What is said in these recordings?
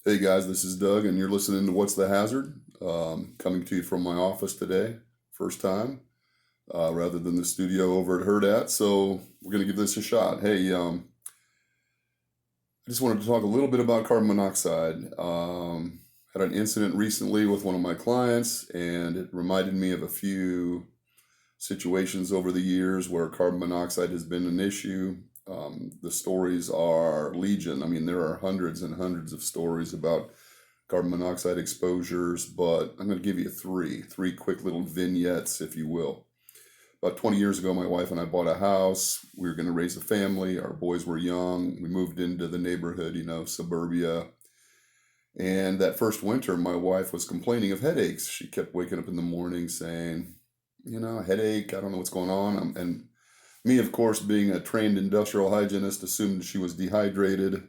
Hey guys, this is Doug, and you're listening to What's the Hazard? Coming to you from my office today, first time, rather than the studio over at Hurrdat. So we're going to give this a shot. Hey, I just wanted to talk a little bit about carbon monoxide. Had an incident recently with one of my clients, and it reminded me of a few situations over the years where carbon monoxide has been an issue. The stories are legion. I mean, there are hundreds and hundreds of stories about carbon monoxide exposures, but I'm going to give you three quick little vignettes, if you will. About 20 years ago, my wife and I bought a house. We were going to raise a family. Our boys were young. We moved into the neighborhood, suburbia. And that first winter, my wife was complaining of headaches. She kept waking up in the morning saying, a headache. I don't know what's going on. And me, of course, being a trained industrial hygienist, assumed she was dehydrated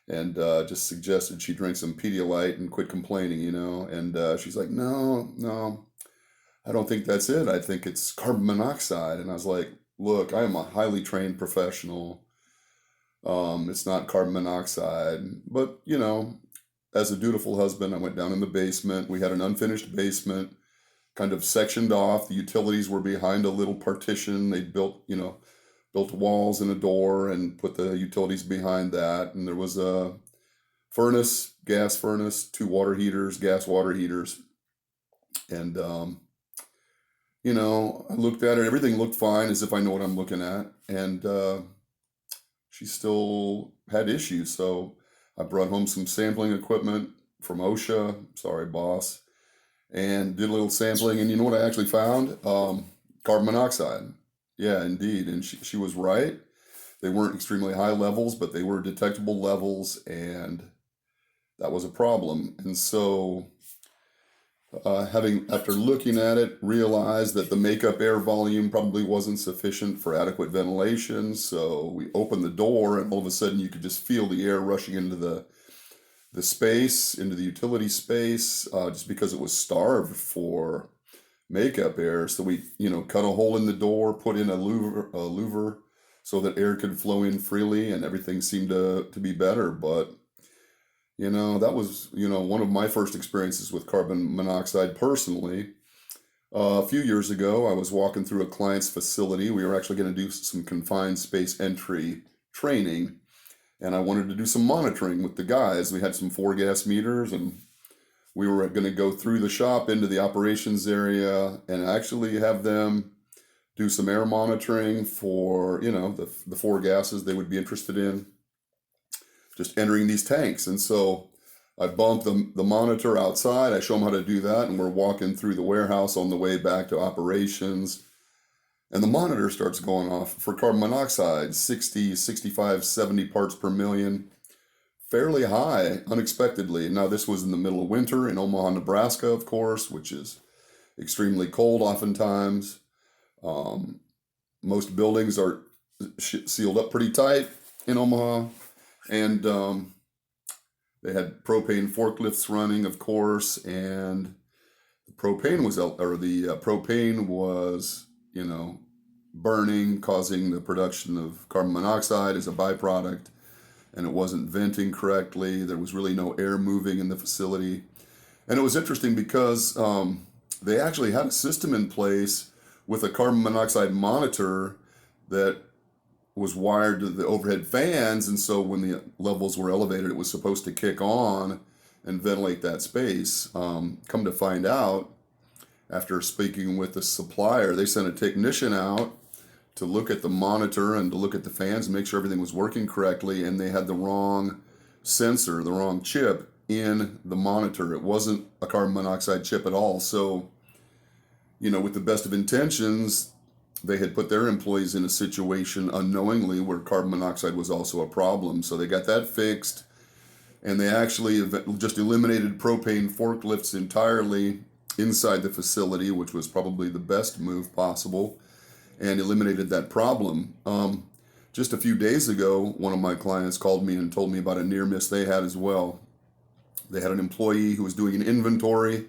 and just suggested she drink some Pedialyte and quit complaining. And she's like, no, I don't think that's it. I think it's carbon monoxide. And I was like, look, I am a highly trained professional. It's not carbon monoxide. But, as a dutiful husband, I went down in the basement. We had an unfinished basement, kind of sectioned off. The utilities were behind a little partition. They built walls and a door and put the utilities behind that. And there was a furnace, gas furnace, two water heaters, gas water heaters. And, I looked at it. Everything looked fine, as if I know what I'm looking at. And she still had issues. So I brought home some sampling equipment from OSHA. Sorry, boss. And did a little sampling. And you know what I actually found? Carbon monoxide. Yeah, indeed. And she was right. They weren't extremely high levels, but they were detectable levels. And that was a problem. And so after looking at it, realized that the makeup air volume probably wasn't sufficient for adequate ventilation. So we opened the door, and all of a sudden you could just feel the air rushing into the space, into the utility space, just because it was starved for makeup air. So we, cut a hole in the door, put in a louver so that air could flow in freely, and everything seemed to be better. But that was, one of my first experiences with carbon monoxide personally. A few years ago, I was walking through a client's facility. We were actually going to do some confined space entry training, and I wanted to do some monitoring with the guys. We had some 4-gas meters, and we were going to go through the shop into the operations area and actually have them do some air monitoring for, the 4 gases they would be interested in, just entering these tanks. And so I bump the monitor outside. I show them how to do that. And we're walking through the warehouse on the way back to operations. And the monitor starts going off for carbon monoxide, 60, 65, 70 parts per million. Fairly high, unexpectedly. Now, this was in the middle of winter in Omaha, Nebraska, of course, which is extremely cold oftentimes. Most buildings are sealed up pretty tight in Omaha. And they had propane forklifts running, of course, and the propane was, burning, causing the production of carbon monoxide as a byproduct, and it wasn't venting correctly. There was really no air moving in the facility. And it was interesting because they actually had a system in place with a carbon monoxide monitor that was wired to the overhead fans, and so when the levels were elevated, it was supposed to kick on and ventilate that space. Come to find out, after speaking with the supplier, they sent a technician out to look at the monitor and to look at the fans and make sure everything was working correctly, and they had the wrong sensor, the wrong chip in the monitor. It wasn't a carbon monoxide chip at all. So, with the best of intentions, they had put their employees in a situation unknowingly where carbon monoxide was also a problem. So they got that fixed, and they actually just eliminated propane forklifts entirely inside the facility, which was probably the best move possible, and eliminated that problem. Just a few days ago, one of my clients called me and told me about a near miss they had as well. They had an employee who was doing an inventory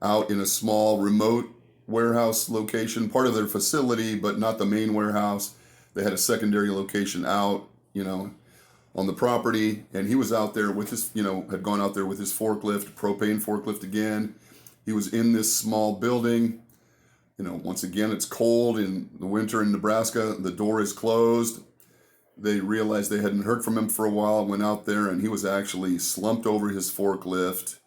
out in a small remote warehouse location, part of their facility, but not the main warehouse. They had a secondary location out, on the property, and he was out there with his, had gone out there with his forklift, propane forklift again. He was in this small building. Once again, it's cold in the winter in Nebraska. The door is closed. They realized they hadn't heard from him for a while, went out there, and he was actually slumped over his forklift,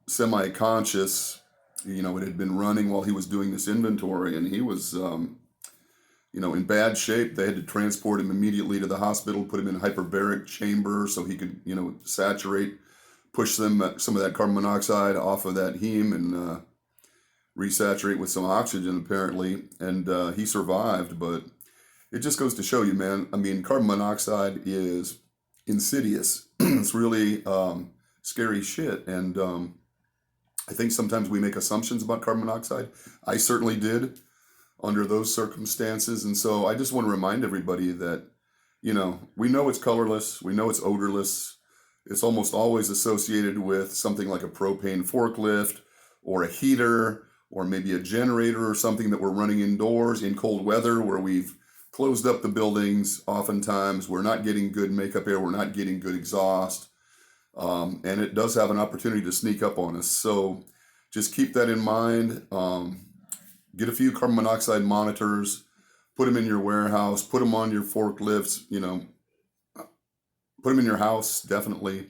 semi-conscious. It had been running while he was doing this inventory, and he was, in bad shape. They had to transport him immediately to the hospital, put him in a hyperbaric chamber so he could, saturate, push some of that carbon monoxide off of that heme and resaturate with some oxygen, apparently. And he survived, but it just goes to show you, man. I mean, carbon monoxide is insidious. It's really scary shit. And I think sometimes we make assumptions about carbon monoxide. I certainly did under those circumstances. And so I just want to remind everybody that, we know it's colorless. We know it's odorless. It's almost always associated with something like a propane forklift or a heater or maybe a generator or something that we're running indoors in cold weather where we've closed up the buildings. Oftentimes we're not getting good makeup air. We're not getting good exhaust. And it does have an opportunity to sneak up on us. So just keep that in mind. Get a few carbon monoxide monitors, put them in your warehouse, put them on your forklifts, put them in your house, definitely.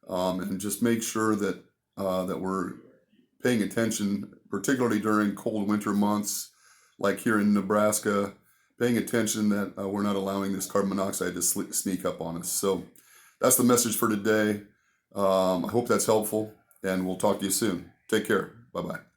And just make sure that that we're paying attention, particularly during cold winter months, like here in Nebraska, paying attention that we're not allowing this carbon monoxide to sneak up on us. So that's the message for today. I hope that's helpful, and we'll talk to you soon. Take care. Bye-bye.